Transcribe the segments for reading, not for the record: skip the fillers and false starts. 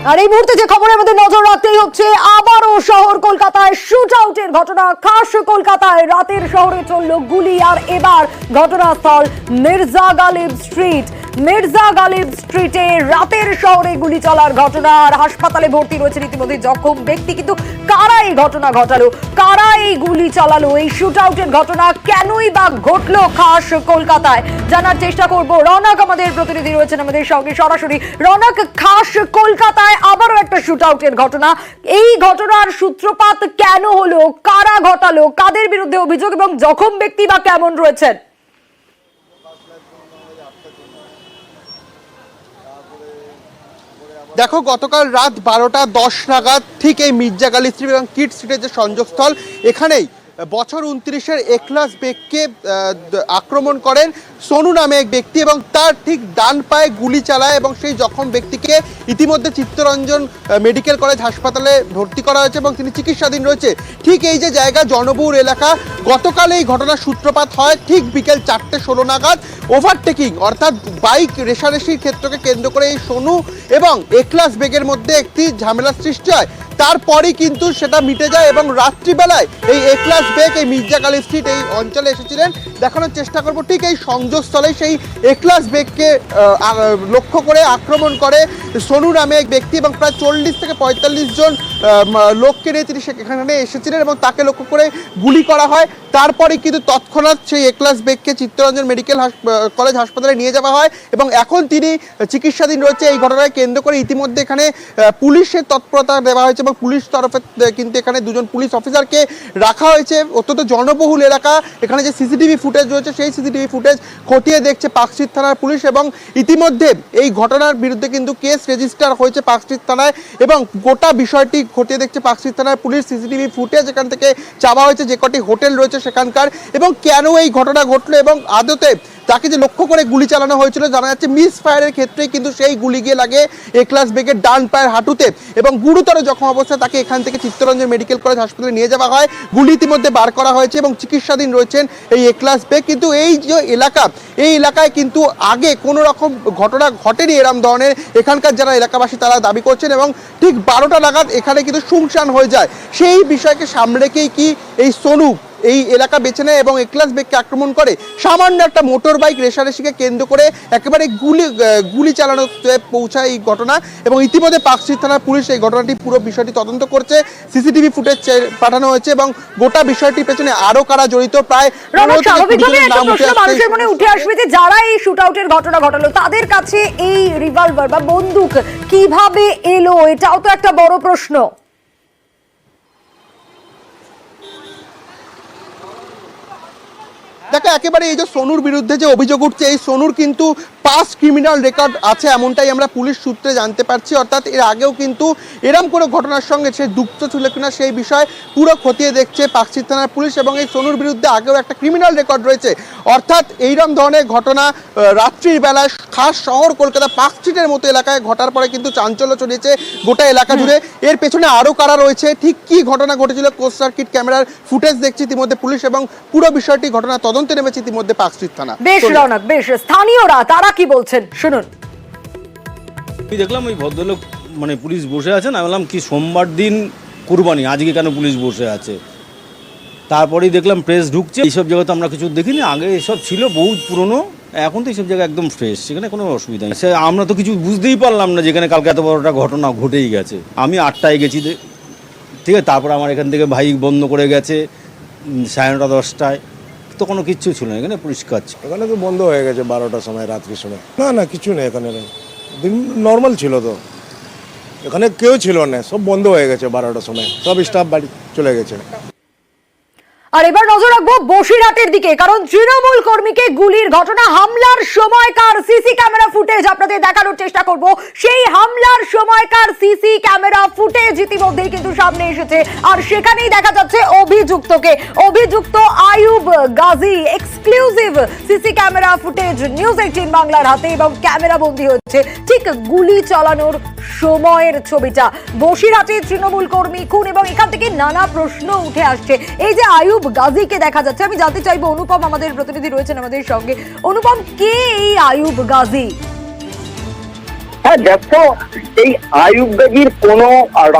আর এই মুহূর্তে যে খবরে আমাদের নজর রাখতেই হচ্ছে, আবারও শহর কলকাতায় শুট আউটের ঘটনা। খাস কলকাতায় রাতের শহরে চলল গুলি, আর এবার ঘটনাস্থল মির্জা গালিব স্ট্রিট। মির্জা গালিব স্ট্রিটে রাতের শহরে গুলি চলার ঘটনা, আর হাসপাতালে ভর্তি রয়েছে রীতিমতো জখম ব্যক্তি। কিন্তু কারা এই ঘটনা ঘটালো, কারা এই গুলি চালালো, এই শুট আউটের ঘটনা কেনই বা ঘটলো খাস কলকাতায়, জানার চেষ্টা করব। রৌনক আমাদের প্রতিনিধি রয়েছেন আমাদের সঙ্গে সরাসরি। রৌনক, খাস কলকাতায় আবারও একটা শুট আউটের ঘটনা, এই ঘটনার সূত্রপাত কেন হলো, কারা ঘটালো, কাদের বিরুদ্ধে অভিযোগ এবং জখম ব্যক্তি বা কেমন রয়েছেন? দেখো, গতকাল রাত 12টা 10 নাগাদ ঠিক এই মির্জা গালিব স্ট্রিট এবং কিড স্ট্রিটের যে সংযোগস্থল, এখানেই বছর 29-এর একলাস বেগকে আক্রমণ করেন সোনু নামে এক ব্যক্তি এবং তার ঠিক ডান পায়ে গুলি চালায় এবং সেই জখম ব্যক্তিকে ইতিমধ্যে চিত্তরঞ্জন মেডিকেল কলেজ হাসপাতালে ভর্তি করা হয়েছে এবং তিনি চিকিৎসাধীন রয়েছে। ঠিক এই যে জায়গা, জনবহুল এলাকা, গতকাল এই ঘটনার সূত্রপাত হয় ঠিক বিকেল 4:16 নাগাদ। ওভারটেকিং অর্থাৎ বাইক রেষারেষির ক্ষেত্রকে কেন্দ্র করে এই সোনু এবং একলাস বেগের মধ্যে একটি ঝামেলার সৃষ্টি হয়। তারপরেই কিন্তু সেটা মিটে যায় এবং রাত্রিবেলায় এই একলাস বেগ এই মির্জা গালিব স্ট্রিট এই অঞ্চলে এসেছিলেন। দেখানোর চেষ্টা করব ঠিক এই সংযোগস্থলে সেই একলাস বেগকে লক্ষ্য করে আক্রমণ করে সোনু নামে এক ব্যক্তি এবং প্রায় 40 থেকে 45 জন লোককে নিয়ে তিনি সেখানে এসেছিলেন এবং তাকে লক্ষ্য করে গুলি করা হয়। তারপরে কিন্তু তৎক্ষণাৎ সেই একলাস বেগকে চিত্তরঞ্জন মেডিকেল কলেজ হাসপাতালে নিয়ে যাওয়া হয় এবং এখন তিনি চিকিৎসাধীন রয়েছে। এই ঘটনাকে কেন্দ্র করে ইতিমধ্যে এখানে পুলিশের তৎপরতা দেওয়া হয়েছে এবং পুলিশ তরফে কিন্তু এখানে 2 জন পুলিশ অফিসারকে রাখা হয়েছে। অত্যন্ত জনবহুল এলাকা, এখানে যে সিসিটিভি ফুটেজ রয়েছে সেই সিসিটিভি ফুটেজ খতিয়ে দেখছে পার্কস্ট্রিট থানার পুলিশ এবং ইতিমধ্যে এই ঘটনার বিরুদ্ধে কিন্তু কেস রেজিস্টার হয়েছে পার্কস্ট্রিট থানায় এবং গোটা বিষয়টি খতিয়ে দেখছে পার্কস্ট্রিট থানার পুলিশ। সিসিটিভি ফুটেজ এখান থেকে চাওয়া হয়েছে, যে কটি হোটেল রয়েছে সেখানকার, এবং কেন এই ঘটনা ঘটলো এবং আদতে তাকে যে লক্ষ্য করে গুলি চালানো হয়েছিল জানা যাচ্ছে মিস ফায়ারের ক্ষেত্রেই কিন্তু সেই গুলি গিয়ে লাগে একলাস বেগের ডান পায়ের হাঁটুতে এবং গুরুতর জখম অবস্থায় তাকে এখান থেকে চিত্তরঞ্জন মেডিকেল কলেজ হাসপাতালে নিয়ে যাওয়া হয়। গুলি ইতিমধ্যে বার করা হয়েছে এবং চিকিৎসাধীন রয়েছেন এই একলাস বেগ। কিন্তু এই যে এলাকা, এই এলাকায় কিন্তু আগে কোনো রকম ঘটনা ঘটেনি এরম ধরনের, এখানকার যারা এলাকাবাসী তারা দাবি করছেন এবং ঠিক 12টা নাগাদ এখানে কিন্তু শুনশান হয়ে যায়। সেই বিষয়কে সামনে রেখেই কি এই সোনু এই এলাকা বেছে নেয় এবং একলাস বেগকে আক্রমণ করে। সামান্য একটা মোটর বাইক রেষারেষিকে কেন্দ্র করে একেবারে গুলি চালানোতে পৌঁছায় এই ঘটনা এবং ইতিমধ্যে পার্কস্ট্রিট থানার পুলিশ এই ঘটনাটি পুরো বিষয়টি তদন্ত করছে। সিসিটিভি ফুটেজ পাঠানো হয়েছে এবং গোটা বিষয়টির পেছনে আরো কারা জড়িত প্রায় মানুষের মনে উঠে আসবে যে যারা এই শুট আউটের ঘটনা ঘটালো তাদের কাছে এই রিভলভার বা বন্দুক কিভাবে এলো, এটাও তো একটা বড় প্রশ্ন। দেখো, একেবারে এই যে সোনুর বিরুদ্ধে যে অভিযোগ উঠছে, এই সোনুর কিন্তু পাস্ট ক্রিমিনাল রেকর্ড আছে, এমনটাই আমরা পুলিশ সূত্রে জানতে পারছি। অর্থাৎ এর আগেও কিন্তু এরম কোনো ঘটনার সঙ্গে সে যুক্ত ছিল কিনা সেই বিষয়ে পুরো খতিয়ে দেখছে পার্কস্ট্রিট থানার পুলিশ এবং এই সোনুর বিরুদ্ধে আগেও একটা ক্রিমিনাল রেকর্ড রয়েছে। অর্থাৎ এইরকম ধরনের ঘটনা রাত্রির বেলায় খাস শহর কলকাতা পার্কস্ট্রিটের মতো এলাকায় ঘটার পরে কিন্তু চাঞ্চল্য ছড়িয়েছে গোটা এলাকা জুড়ে। এর পেছনে আরও কারা রয়েছে, ঠিক কি ঘটনা ঘটেছিল, কোস্ট সার্কিট ক্যামেরার ফুটেজ দেখছে ইতিমধ্যে পুলিশ এবং পুরো বিষয়টি ঘটনা তদন্তে নেমেছে ইতিমধ্যে পার্কস্ট্রিট থানা। বেশ রৌনক, বেশ স্থানীয়রা তারা কি বলছেন শুনুন। আমি দেখলাম ওই ভদ্রলোক মানে পুলিশ বসে আছেন, আমি বললাম কি সোমবার দিন কুরবানি, আজকে কেন পুলিশ বসে আছে? তারপরেই দেখলাম প্রেস ঢুকছে। এইসব জায়গায় তো আমরা কিছু দেখিনি, আগে এসব ছিল বহু পুরনো, এখন তো এইসব জায়গা একদম ফ্রেশ, সেখানে কোনো অসুবিধা নেই। আমরা তো কিছু বুঝতেই পারলাম না যেখানে কালকে এত বড় একটা ঘটনা ঘটেই গেছে। আমি 8টায় গেছি, ঠিক আছে, তারপর আমার এখান থেকে ভাই বন্ধ করে গেছে 9:30 10টায়, তো কোনো কিচ্ছু ছিল না, এখানে পরিষ্কার ছিল। এখানে তো বন্ধ হয়ে গেছে 12টার সময়, রাত্রির সময়। না কিছু নেই এখানে, দিন নর্মাল ছিল তো, এখানে কেউ ছিল না, সব বন্ধ হয়ে গেছে 12টার সময়, সব স্টাফ বাড়ি চলে গেছে। আর এবার নজর রাখবো বসিরহাটের দিকে, কারণ তৃণমূল কর্মীকে গুলির ঘটনা, হামলার সময়কার সিসি ক্যামেরা ফুটেজ আপনাদের দেখানোর চেষ্টা করব। সেই হামলার সময়কার সিসি ক্যামেরা ফুটেজ ইতিমধ্যেই কিন্তু সামনে এসেছে আর সেখানেই দেখা যাচ্ছে অভিযুক্ত Ayub Gazi. Exclusive CC camera footage news 18 বাংলার হাতে এবং ক্যামেরা বন্দী হচ্ছে ঠিক গুলি চালানোর সময়ের ছবিটা। বসিরহাটে তৃণমূল কর্মী খুন এবং এখান থেকে নানা প্রশ্ন উঠে আসছে। এই যে আয়ুব গাজীকে দেখা যাচ্ছে, আমি জানতে চাইবো, অনুপম আমাদের প্রতিনিধি রয়েছেন আমাদের সঙ্গে। অনুপম, কে এই আয়ুব গাজী? দেখো, এই আইয়ুব গাজীর কোনো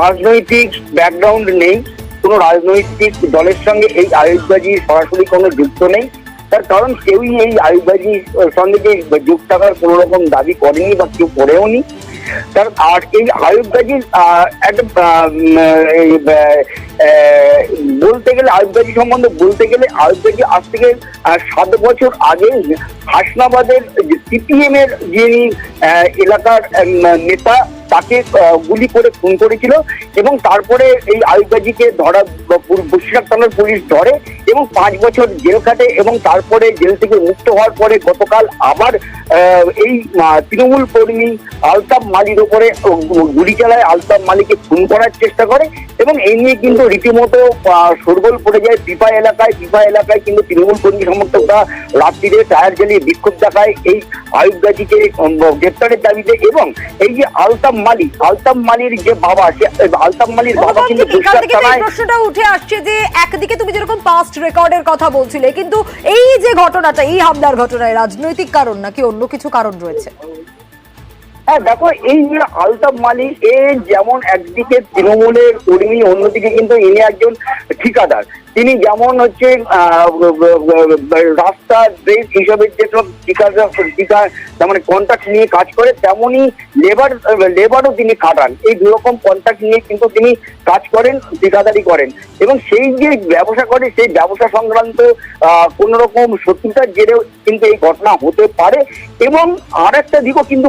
রাজনৈতিক ব্যাকগ্রাউন্ড নেই, কোনো রাজনৈতিক দলের সঙ্গে এই আইয়ুব গাজী সরাসরি কোনো যুক্ত নেই। তার কারণ কেউই এই আইয়ুব গাজীর সঙ্গে যে যুক্ত থাকার কোনো রকম দাবি করেনি বা কেউ করেও নি। তার আর এই আইয়ুব গাজীর একটা বলতে গেলে আইয়ুব গাজী সম্বন্ধে বলতে গেলে আইয়ুব গাজী আজ থেকে 7 বছর আগে হাসনাবাদের সিপিএম এর যিনি এলাকার নেতা তাকে গুলি করে খুন করেছিল এবং তারপরে এই আইয়ুব গাজীকে ধরা বসিরহাট থানার পুলিশ ধরে এবং 5 বছর জেল কাটে এবং তারপরে জেল থেকে মুক্ত হওয়ার পরে গতকাল আবার এই তৃণমূল কর্মী আলতাফ মালির উপরে গুলি চালায়, আলতাফ মালিকে খুন করার চেষ্টা করে এবং এই নিয়ে কিন্তু রীতিমতো শোরগোল পড়ে যায় পিপা এলাকায় কিন্তু তৃণমূল কর্মী সমর্থকরা রাত্রিরে টায়ার জ্বালিয়ে বিক্ষোভ দেখায় এই আইয়ুব গাজীকে গ্রেপ্তারের দাবিতে। এবং এই যে আলতাফ মালির যে বাবা, আলতাফ মালির বাবা কিন্তু প্রশ্নটা উঠে আসছে যে একদিকে তুমি যেরকম পাস্ট রেকর্ডের কথা বলছিলে, কিন্তু এই যে ঘটনাটা, এই হামলার ঘটনায় রাজনৈতিক কারণ নাকি অন্য কিছু কারণ রয়েছে? হ্যাঁ দেখো, এই যে আলতাফ মালিক এ যেমন একদিকে তৃণমূলের কর্মী, অন্যদিকে কিন্তু ইনি একজন ঠিকাদার। তিনি যেমন হচ্ছে রাস্তা ব্রিজ হিসাবে যেসব ঠিকাদার মানে কন্ট্রাক্ট নিয়ে কাজ করে, তেমনই লেবারও তিনি কাটান। এই দুরকম কন্ট্রাক্ট নিয়ে কিন্তু তিনি কাজ করেন, ঠিকাদারি করেন এবং সেই যে ব্যবসা করে সেই ব্যবসা সংক্রান্ত কোন রকম শত্রুতার জেরেও কিন্তু এই ঘটনা হতে পারে। এবং আর একটা দিকও কিন্তু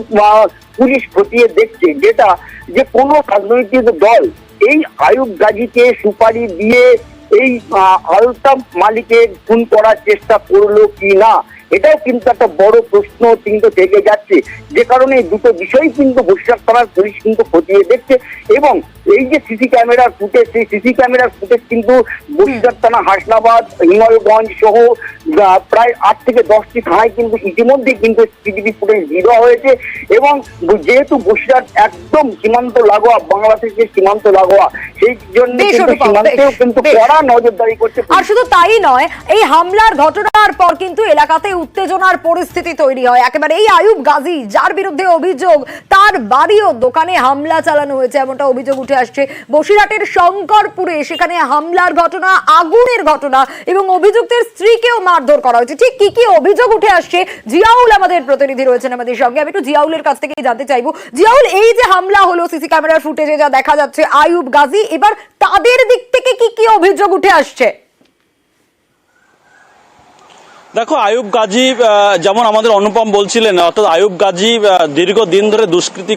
পুলিশ খতিয়ে দেখছে, যেটা যে কোনো রাজনৈতিক দল এই আইয়ুব গাজীকে সুপারি দিয়ে এই আলতাফ মালিকে খুন করার চেষ্টা করলো কি না, এটাও কিন্তু একটা বড় প্রশ্ন কিন্তু থেকে যাচ্ছে। যে কারণে দুটো বিষয় কিন্তু বসিরহাট থানার পুলিশ কিন্তু খতিয়ে দেখছে এবং এই যে সিসি ক্যামেরার ফুটেজ, সেই সিসি ক্যামেরার ফুটেজ কিন্তু বসিরহাট থানা, হাসনাবাদ, হিমালয়গঞ্জ সহ প্রায় 8 থেকে 10টি থানায় কিন্তু ইতিমধ্যে কিন্তু সিসিটিভি ফুটেজ দেওয়া হয়েছে। এবং যেহেতু বসিরহাট একদম সীমান্ত লাগোয়া, বাংলাদেশের সীমান্ত লাগোয়া, সেই জন্য সীমান্তেও কিন্তু কড়া নজরদারি করছে। আর শুধু তাই নয়, এই হামলার ঘটনার পর কিন্তু এলাকাতে উত্তেজনার পরিস্থিতি তৈরি হয়। একেবারে এই আইয়ুব গাজী যার বিরুদ্ধে অভিযোগ, তার বাড়ি ও দোকানে হামলা চালানো হয়েছে, এমনটা অভিযোগ উঠে আসছে। বসিরহাটের শঙ্করপুরে সেখানে হামলার ঘটনা, আগুনের ঘটনা এবং অভিযুক্তের স্ত্রীকেও মারধর করা হয়েছে। ঠিক কি কি অভিযোগ উঠে আসছে, জিয়াউল আমাদের প্রতিনিধি রয়েছেন আমাদের সঙ্গে, আমি একটু জিয়াউলের কাছ থেকে জানতে চাইবো। জিয়াউল, এই যে হামলা হলো, সিসি ক্যামেরার ফুটেজে যা দেখা যাচ্ছে আইয়ুব গাজী, এবার তাদের দিক থেকে কি কি অভিযোগ উঠে আসছে? দেখো, আইয়ুব গাজী যেমন আমাদের অনুপম বলছিলেন, অর্থাৎ আইয়ুব গাজী দীর্ঘদিন ধরে দুষ্কৃতি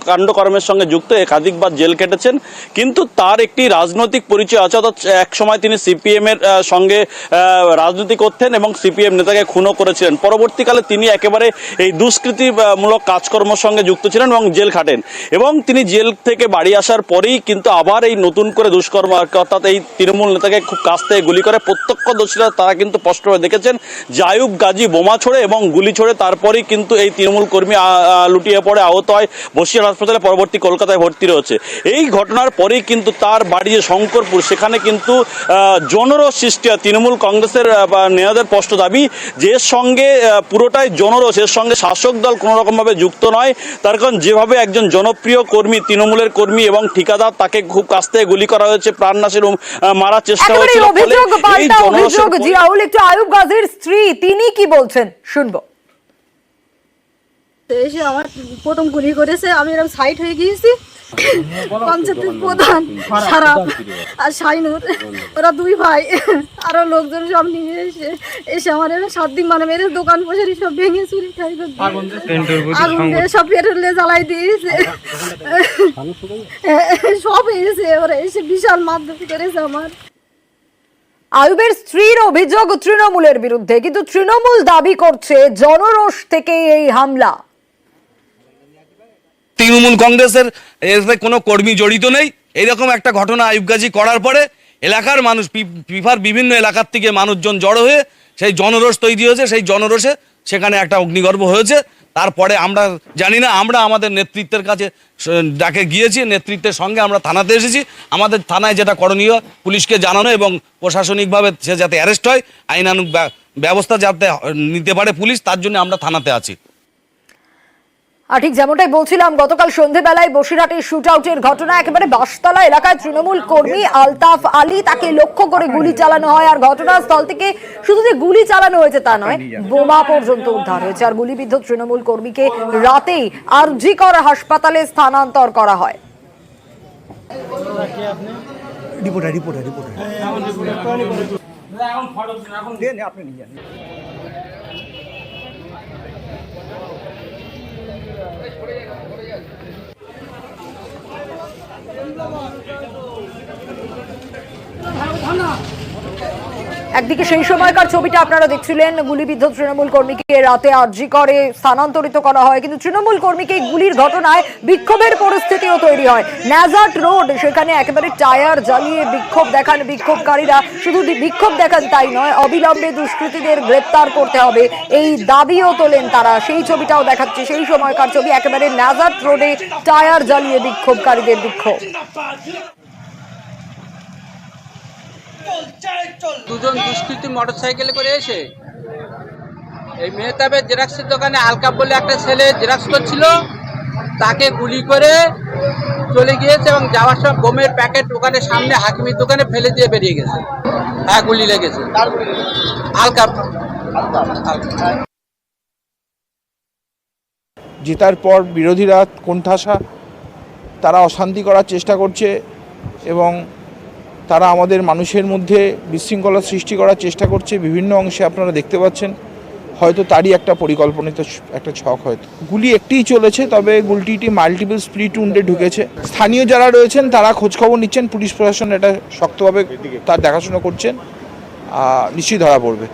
কাণ্ডকর্মের সঙ্গে যুক্ত, একাধিকবার জেল কেটেছেন, কিন্তু তার একটি রাজনৈতিক পরিচয় আছে। অর্থাৎ এক সময় তিনি সিপিএম এর সঙ্গে রাজনীতি করতেন এবং সিপিএম নেতাকে খুনও করেছিলেন। পরবর্তীকালে তিনি একেবারে এই দুষ্কৃতিমূলক কাজকর্মের সঙ্গে যুক্ত ছিলেন এবং জেল খাটেন এবং তিনি জেল থেকে বাড়ি আসার পরেই কিন্তু আবার এই নতুন করে দুষ্কর্ম, অর্থাৎ এই তৃণমূল নেতাকে খুব কাছ থেকে গুলি করে। প্রত্যক্ষদর্শীরা তারা কিন্তু স্পষ্টভাবে দেখেছেন যে আইয়ুব গাজী বোমা ছোড়ে এবং গুলি ছোড়ে, তারপরেই কিন্তু এই তৃণমূল কর্মী লুটিয়ে পড়ে, আহত হয়, বসিরহাট হাসপাতালে, পরবর্তী কলকাতায় ভর্তি রয়েছে। এই ঘটনার পরেই কিন্তু তার বাড়ি যে শঙ্করপুর, সেখানে কিন্তু জনরোষ সৃষ্টি হয়। তৃণমূল কংগ্রেসের নেতাদের স্পষ্ট দাবি যে এর সঙ্গে পুরোটাই জনরোষ, এর সঙ্গে শাসক দল কোনো রকমভাবে যুক্ত নয়। তার কারণ যেভাবে একজন জনপ্রিয় কর্মী, তৃণমূলের কর্মী এবং ঠিকাদার, তাকে খুব কাছ থেকে গুলি করা হয়েছে, প্রাণনাশের মারার চেষ্টা হয়েছিল। আইয়ুব গাজীর স্ত্রী তিনি কি বলছেন শুনবো। এসে আমার প্রথম গুলি করেছে, আমি এরকম সাইড হয়ে গিয়েছি। পঞ্চায়েতের প্রধান সারাপ আর শাইনুর, ওরা 2 ভাই, আরো লোকজন সব নিয়ে এসে আমার 7 দিন মানে মেরে দোকান বসে সব ভেঙে চুরি ঠাই আগুন দিয়ে সব পেট্রোলে জ্বালাই দিয়েছে, সব এসে ওরা এসে বিশাল মারধর করেছে আমার। আইয়ুবের স্ত্রীর অভিযোগ তৃণমূলের বিরুদ্ধে, কিন্তু তৃণমূল দাবি করছে জনরোষ থেকে এই হামলা। তৃণমূল কংগ্রেসের এতে কোনো কর্মী জড়িত নেই। এইরকম একটা ঘটনা আইয়ুব গাজী করার পরে এলাকার মানুষ, পিফার বিভিন্ন এলাকার থেকে মানুষজন জড়ো হয়ে সেই জনরোষ তৈরি হয়েছে। সেই জনরোষে সেখানে একটা অগ্নিগর্ভ হয়েছে। তারপরে আমরা জানি না, আমরা আমাদের নেতৃত্বের কাছে ডাকে গিয়েছি, নেতৃত্বের সঙ্গে আমরা থানাতে এসেছি। আমাদের থানায় যেটা করণীয় পুলিশকে জানানো এবং প্রশাসনিকভাবে সে যাতে অ্যারেস্ট হয়, আইনানুগ ব্যবস্থা যাতে নিতে পারে পুলিশ, তার জন্য আমরা থানাতে আছি। আর ঠিক যেমনটাই বলছিলাম, গতকাল সন্ধেবেলায় বসিরহাটের শুট আউটের ঘটনা, একেবারে বাসতলা এলাকায় তৃণমূল কর্মী আলতাফ আলী, তাকে লক্ষ্য করে গুলি চালানো হয়। আর ঘটনাস্থল থেকে শুধু যে গুলি চালানো হয়েছে তা নয়, বোমা পর্যন্ত উদ্ধার হয়েছে। আর গুলিবিদ্ধ তৃণমূল কর্মীকে রাতেই আরজি কর হাসপাতালে স্থানান্তর করা হয়। একদিকে সেই সময়কার ছবিটা আপনারা দেখছিলেন, গুলিবিদ্ধ তৃণমূল কর্মীকে রাতে আরজি করে স্থানান্তরিত করা হয়, কিন্তু তৃণমূল কর্মীকে গুলির ঘটনায় বিক্ষোভের পরিস্থিতিও তৈরি হয়। ন্যাজাট রোড, সেখানে একেবারে টায়ার জ্বালিয়ে বিক্ষোভ দেখান বিক্ষোভকারীরা। শুধু বিক্ষোভ দেখান তাই নয়, অবিলম্বে দুষ্কৃতীদের গ্রেপ্তার করতে হবে এই দাবিও তোলেন তারা। সেই ছবিটাও দেখাচ্ছে, সেই সময়কার ছবি, একেবারে ন্যাজাট রোডে টায়ার জ্বালিয়ে বিক্ষোভকারীদের বিক্ষোভ। দুজন দুষ্কৃতী মোটরসাইকেলে করে এসে এই মেহতাবের জেরক্সের দোকানে আলকাপ বলে একটা ছেলে জেরক্স করছিল, তাকে গুলি করে চলে গিয়েছে এবং যাওয়ার সময় বোমের প্যাকেট ওখানে সামনে হাকিমের দোকানে ফেলে দিয়ে বেরিয়ে গেছে। হ্যাঁ, গুলি লেগেছে। আলকাপ। জেতার পর বিরোধীরা কোণঠাসা, তারা অশান্তি করার চেষ্টা করছে এবং তারা আমাদের মানুষের মধ্যে বিশৃঙ্খলা সৃষ্টি করার চেষ্টা করছে। বিভিন্ন অংশে আপনারা দেখতে পাচ্ছেন, হয়তো তারই একটা পরিকল্পনিত একটা ছক। হয়তো গুলি একটিই চলেছে, তবে গুলিটি মাল্টিপল স্প্লিট উন্ডে ঢুকেছে। স্থানীয় যারা রয়েছেন তারা খোঁজখবর নিচ্ছেন, পুলিশ প্রশাসন এটা শক্তভাবে তার দেখাশোনা করছেন, নিশ্চয়ই ধরা পড়বে।